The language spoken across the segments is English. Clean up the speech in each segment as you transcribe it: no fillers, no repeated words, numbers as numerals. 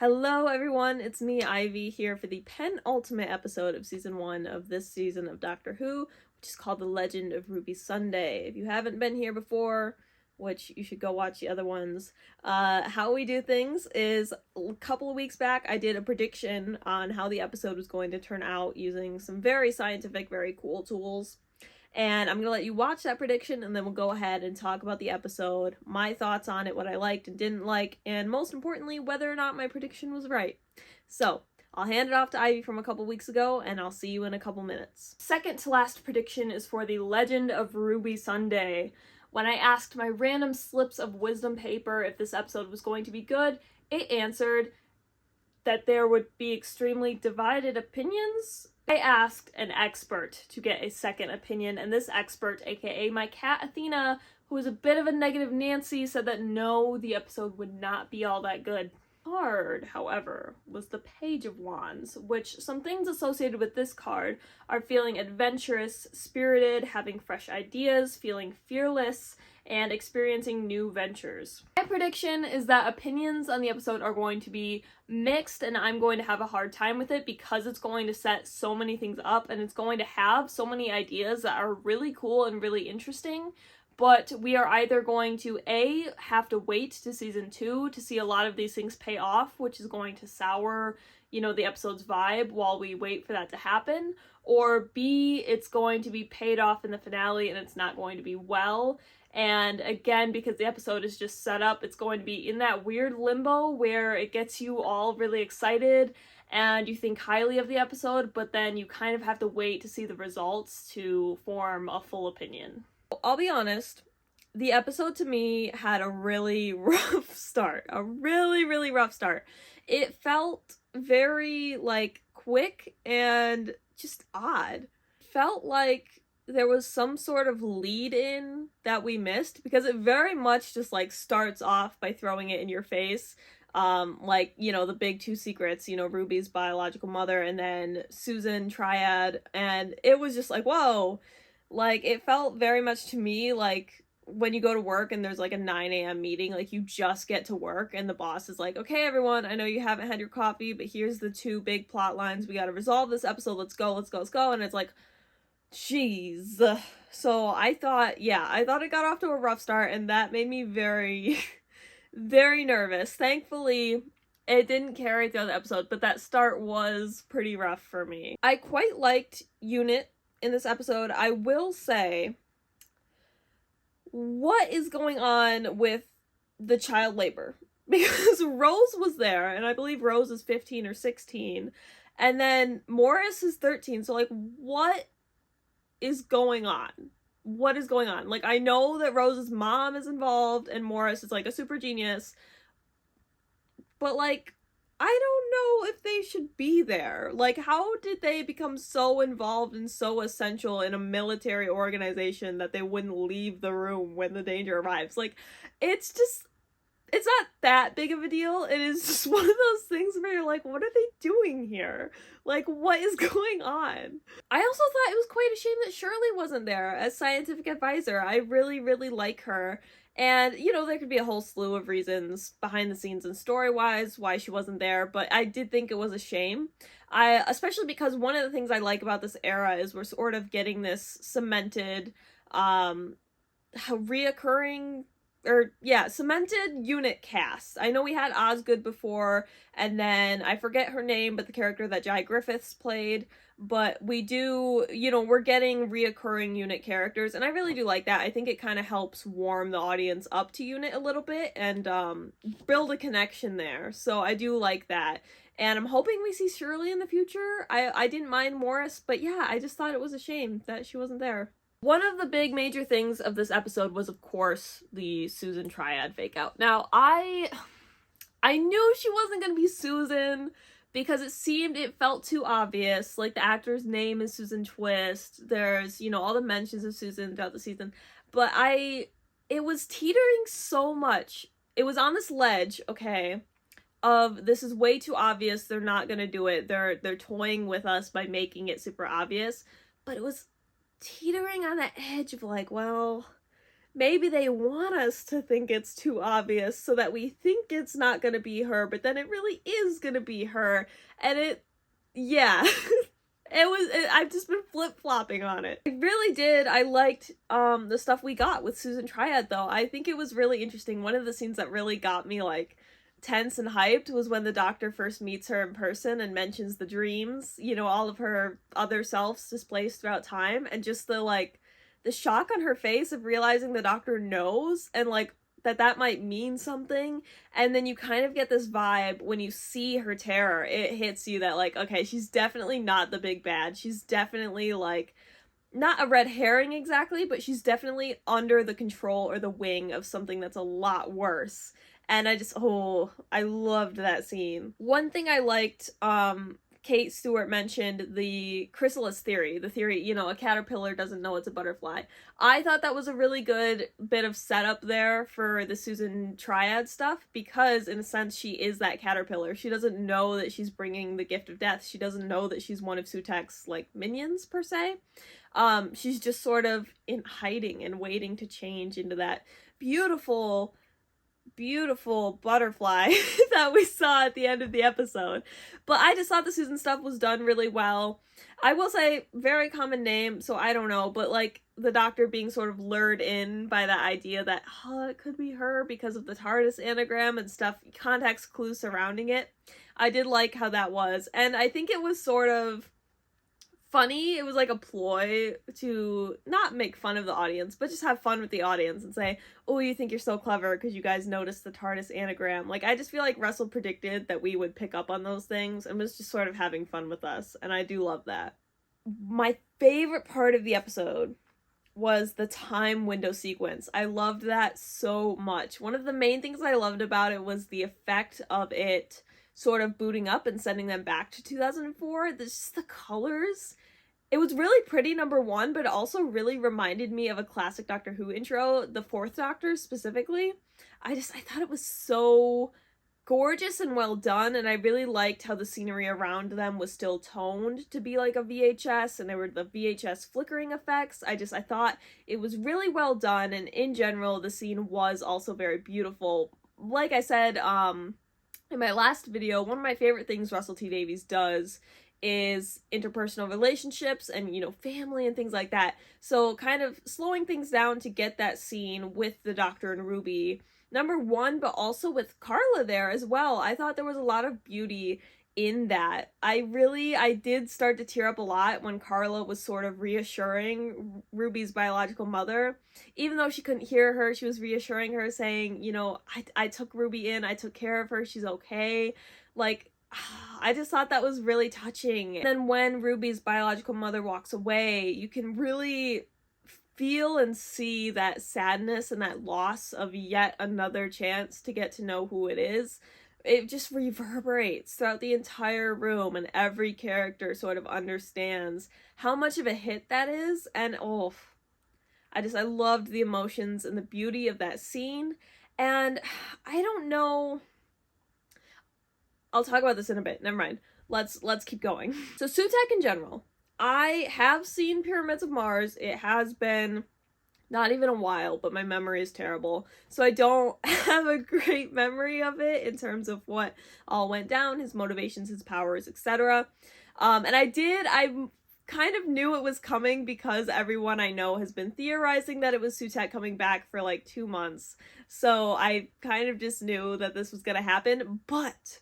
Hello everyone, it's me, Ivy, here for the penultimate episode of season 1 of this season of Doctor Who, which is called The Legend of Ruby Sunday. If you haven't been here before, which you should go watch the other ones, how we do things is a couple of weeks back I did a prediction on how the episode was going to turn out using some very scientific, very cool tools. And I'm going to let you watch that prediction, and then we'll go ahead and talk about the episode, my thoughts on it, what I liked and didn't like, and most importantly, whether or not my prediction was right. So, I'll hand it off to Ivy from a couple weeks ago, and I'll see you in a couple minutes. Second to last prediction is for The Legend of Ruby Sunday. When I asked my random slips of wisdom paper if this episode was going to be good, it answered that there would be extremely divided opinions. I asked an expert to get a second opinion, and this expert, aka my cat Athena, who was a bit of a negative Nancy, said that no, the episode would not be all that good. Card, however, was the Page of Wands, which some things associated with this card are feeling adventurous, spirited, having fresh ideas, feeling fearless, and experiencing new ventures. My prediction is that opinions on the episode are going to be mixed, and I'm going to have a hard time with it because it's going to set so many things up and it's going to have so many ideas that are really cool and really interesting. But we are either going to A, have to wait to season 2 to see a lot of these things pay off, which is going to sour, the episode's vibe while we wait for that to happen, or B, it's going to be paid off in the finale and it's not going to be well. And again, because the episode is just set up, it's going to be in that weird limbo where it gets you all really excited and you think highly of the episode, but then you kind of have to wait to see the results to form a full opinion. I'll be honest, the episode to me had a really rough start. A really, really rough start. It felt very, quick and just odd. It felt like there was some sort of lead-in that we missed, because it very much just, starts off by throwing it in your face. The big two secrets, Ruby's biological mother and then Susan Triad, and it was just whoa. It felt very much to me like when you go to work and there's a 9 a.m. meeting, you just get to work and the boss is okay, everyone, I know you haven't had your coffee, but here's the 2 big plot lines. We gotta resolve this episode. Let's go. And it's jeez. So I thought it got off to a rough start, and that made me very, very nervous. Thankfully, it didn't carry throughout the episode, but that start was pretty rough for me. I quite liked Unit in this episode. I will say, what is going on with the child labor? Because Rose was there, and I believe Rose is 15 or 16, and then Morris is 13, so what is going on? What is going on? I know that Rose's mom is involved and Morris is a super genius, but I don't know if they should be there. How did they become so involved and so essential in a military organization that they wouldn't leave the room when the danger arrives? It's not that big of a deal. It is just one of those things where you're what are they doing here? What is going on? I also thought it was quite a shame that Shirley wasn't there as scientific advisor. I really, really like her. And, there could be a whole slew of reasons behind the scenes and story-wise why she wasn't there, but I did think it was a shame. Especially because one of the things I like about this era is we're sort of getting this cemented, cemented Unit cast. I know we had Osgood before, and then I forget her name, but the character that Jai Griffiths played, but we do, we're getting reoccurring Unit characters, and I really do like that. I think it kind of helps warm the audience up to Unit a little bit and build a connection there, so I do like that. And I'm hoping we see Shirley in the future. I didn't mind Morris, but yeah, I just thought it was a shame that she wasn't there. One of the big major things of this episode was, of course, the Susan Triad fake out. Now, I knew she wasn't going to be Susan because it felt too obvious. The actor's name is Susan Twist. There's, all the mentions of Susan throughout the season. But it was teetering so much. It was on this ledge, okay, of this is way too obvious. They're not going to do it. They're toying with us by making it super obvious. But it was teetering on the edge of well, maybe they want us to think it's too obvious so that we think it's not gonna be her, but then it really is gonna be her. And yeah. I've just been flip-flopping on it. I really did. I liked the stuff we got with Susan Triad, though. I think it was really interesting. One of the scenes that really got me, like, tense and hyped was when the doctor first meets her in person and mentions the dreams, you know, all of her other selves displaced throughout time, and just the shock on her face of realizing the doctor knows, and, like, that might mean something. And then you kind of get this vibe when you see her terror. It hits you that, like, okay, she's definitely not the big bad. She's definitely, like, not a red herring exactly, but she's definitely under the control or the wing of something that's a lot worse. And I loved that scene. One thing I liked, Kate Stewart mentioned the chrysalis theory, the theory, you know, a caterpillar doesn't know it's a butterfly. I thought that was a really good bit of setup there for the Susan Triad stuff, because in a sense she is that caterpillar. She doesn't know that she's bringing the gift of death. She doesn't know that she's one of Sutek's, like, minions, per se. She's just sort of in hiding and waiting to change into that beautiful butterfly that we saw at the end of the episode. But I just thought the Susan stuff was done really well. I will say, very common name, so I don't know, but, like, the doctor being sort of lured in by the idea that, oh, it could be her because of the TARDIS anagram and stuff, context clues surrounding it. I did like how that was, and I think it was sort of funny. It was like a ploy to not make fun of the audience, but just have fun with the audience and say, oh, you think you're so clever because you guys noticed the TARDIS anagram. Like, I just feel like Russell predicted that we would pick up on those things and was just sort of having fun with us, and I do love that. My favorite part of the episode was the time window sequence. I loved that so much. One of the main things I loved about it was the effect of it sort of booting up and sending them back to 2004. Just the colors. It was really pretty, number one, but it also really reminded me of a classic Doctor Who intro, the Fourth Doctor specifically. I thought it was so gorgeous and well done, and I really liked how the scenery around them was still toned to be like a VHS, and there were the VHS flickering effects. I thought it was really well done, and in general, the scene was also very beautiful. Like I said, in my last video, one of my favorite things Russell T Davies does is interpersonal relationships and, you know, family and things like that. So kind of slowing things down to get that scene with the Doctor and Ruby, number one, but also with Carla there as well. I thought there was a lot of beauty in that. I did start to tear up a lot when Carla was sort of reassuring Ruby's biological mother. Even though she couldn't hear her, she was reassuring her, saying, you know, I took Ruby in, I took care of her, she's okay. Like, I just thought that was really touching. And then when Ruby's biological mother walks away, you can really feel and see that sadness and that loss of yet another chance to get to know who it is. It just reverberates throughout the entire room, and every character sort of understands how much of a hit that is. And I loved the emotions and the beauty of that scene. And I don't know, I'll talk about this in a bit, never mind. Let's keep going. So Sutekh in general, I have seen Pyramids of Mars. It has been not even a while, but my memory is terrible. So I don't have a great memory of it in terms of what all went down, his motivations, his powers, etc. And I kind of knew it was coming because everyone I know has been theorizing that it was Sutekh coming back for like 2 months. So I kind of just knew that this was gonna happen, but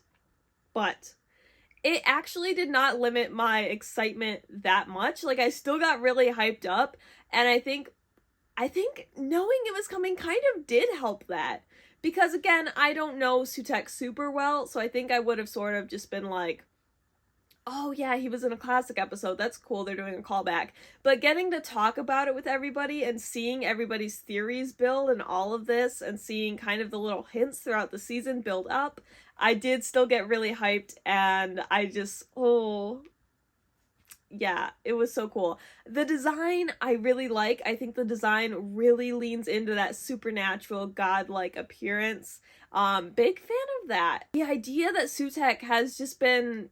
it actually did not limit my excitement that much. Like, I still got really hyped up, and I think knowing it was coming kind of did help that. Because, again, I don't know Sutekh super well, so I think I would have sort of just been like, oh yeah, he was in a classic episode, that's cool, they're doing a callback. But getting to talk about it with everybody and seeing everybody's theories build and all of this, and seeing kind of the little hints throughout the season build up, I did still get really hyped, and yeah, it was so cool. The design I really like. I think the design really leans into that supernatural, godlike appearance. Big fan of that. The idea that Sutekh has just been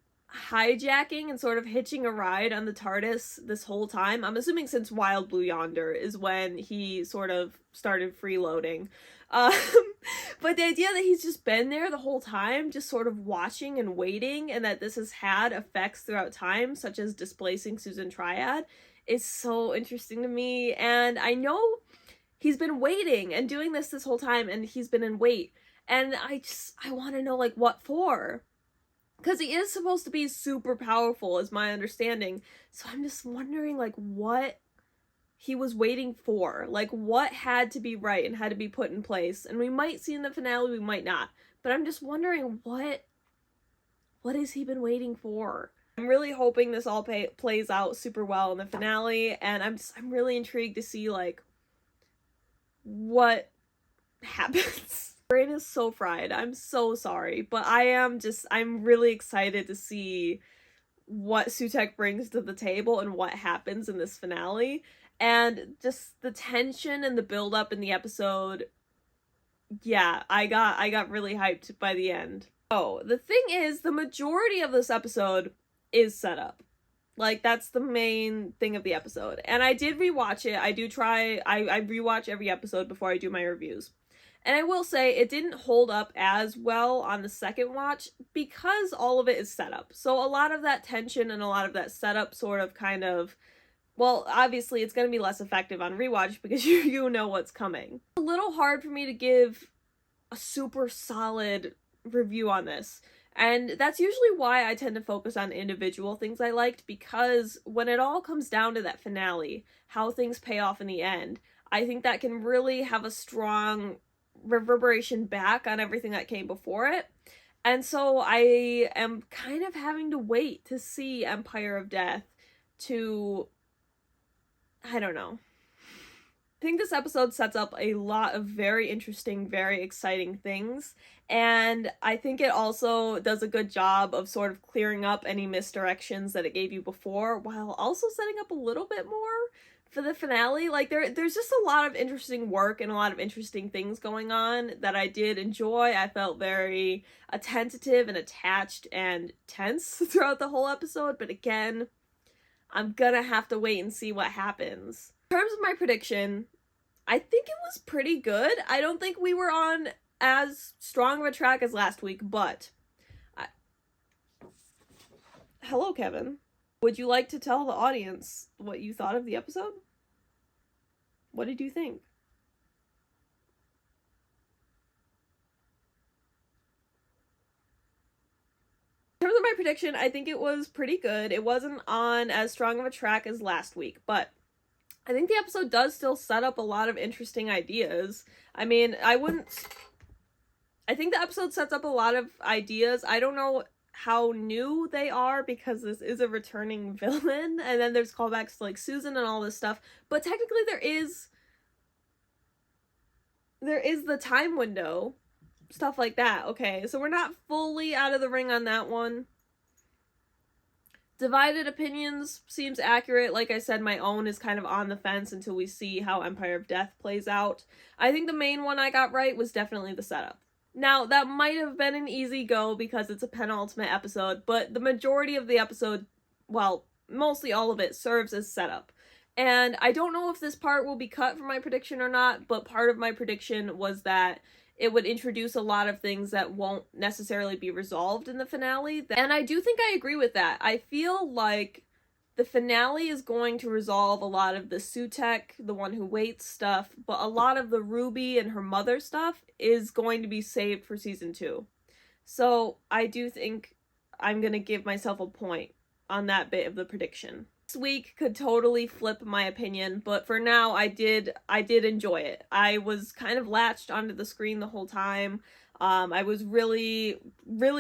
hijacking and sort of hitching a ride on the TARDIS this whole time. I'm assuming since Wild Blue Yonder is when he sort of started freeloading. Um, but the idea that he's just been there the whole time, just sort of watching and waiting, and that this has had effects throughout time, such as displacing Susan Triad, is so interesting to me. And I know he's been waiting and doing this whole time, and he's been in wait. And I want to know, like, what for? Because he is supposed to be super powerful, is my understanding. So I'm just wondering, like, what he was waiting for. Like, what had to be right and had to be put in place. And we might see in the finale, we might not. But I'm just wondering, what has he been waiting for? I'm really hoping this all plays out super well in the finale. And I'm really intrigued to see, like, what happens. Brain is so fried. I'm so sorry, but I'm really excited to see what Sutekh brings to the table and what happens in this finale, and just the tension and the build up in the episode. Yeah, I got really hyped by the end. Oh, the thing is, the majority of this episode is set up. Like, that's the main thing of the episode. And I did rewatch it. I rewatch every episode before I do my reviews. And I will say it didn't hold up as well on the second watch because all of it is set up. So a lot of that tension and a lot of that setup sort of kind of, well, obviously it's going to be less effective on rewatch because you know what's coming. It's a little hard for me to give a super solid review on this. And that's usually why I tend to focus on individual things I liked, because when it all comes down to that finale, how things pay off in the end, I think that can really have a strong reverberation back on everything that came before it. And so I am kind of having to wait to see Empire of Death to, I don't know. I think this episode sets up a lot of very interesting, very exciting things, and I think it also does a good job of sort of clearing up any misdirections that it gave you before, while also setting up a little bit more for the finale. Like, there's just a lot of interesting work and a lot of interesting things going on that I did enjoy. I felt very attentive and attached and tense throughout the whole episode, but again, I'm gonna have to wait and see what happens. In terms of my prediction, I think it was pretty good. I don't think we were on as strong of a track as last week, but hello, Kevin. Would you like to tell the audience what you thought of the episode? What did you think? In terms of my prediction, I think it was pretty good. It wasn't on as strong of a track as last week, but I think the episode does still set up a lot of interesting ideas. I mean, I think the episode sets up a lot of ideas. I don't know how new they are because this is a returning villain, and then there's callbacks to, like, Susan and all this stuff, but technically there is the time window, stuff like that. Okay, so we're not fully out of the ring on that one. Divided opinions seems accurate. Like I said, my own is kind of on the fence until we see how Empire of Death plays out. I think the main one I got right was definitely the setup. Now, that might have been an easy go because it's a penultimate episode, but the majority of the episode, well, mostly all of it, serves as setup. And I don't know if this part will be cut from my prediction or not, but part of my prediction was that it would introduce a lot of things that won't necessarily be resolved in the finale. And I do think I agree with that. I feel like the finale is going to resolve a lot of the Sutekh, the one who waits stuff, but a lot of the Ruby and her mother stuff is going to be saved for season 2. So I do think I'm going to give myself a point on that bit of the prediction. This week could totally flip my opinion, but for now I did enjoy it. I was kind of latched onto the screen the whole time. I was really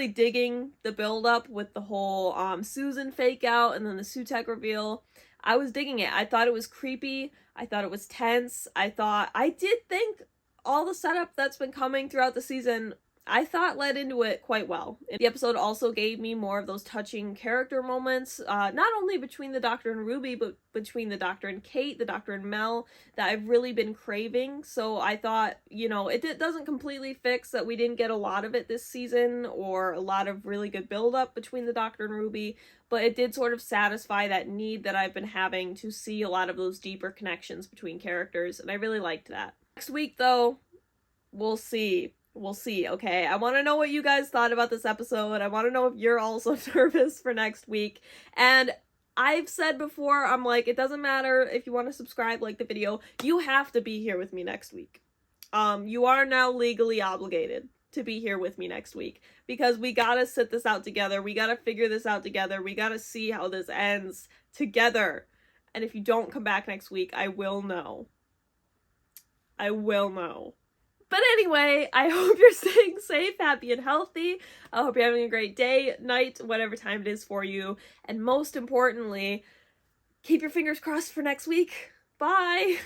digging the build up with the whole Susan fake out and then the Sutekh reveal. I was digging it. I thought it was creepy. I thought it was tense. I did think all the setup that's been coming throughout the season I thought led into it quite well. The episode also gave me more of those touching character moments, not only between the Doctor and Ruby, but between the Doctor and Kate, the Doctor and Mel, that I've really been craving. So I thought, you know, it doesn't completely fix that we didn't get a lot of it this season, or a lot of really good build-up between the Doctor and Ruby, but it did sort of satisfy that need that I've been having to see a lot of those deeper connections between characters, and I really liked that. Next week, though, we'll see. We'll see, okay? I want to know what you guys thought about this episode. I want to know if you're also nervous for next week. And I've said before, I'm like, it doesn't matter if you want to subscribe, like the video. You have to be here with me next week. You are now legally obligated to be here with me next week, because we gotta sit this out together. We gotta figure this out together. We gotta see how this ends together. And if you don't come back next week, I will know. I will know. But anyway, I hope you're staying safe, happy, and healthy. I hope you're having a great day, night, whatever time it is for you. And most importantly, keep your fingers crossed for next week. Bye!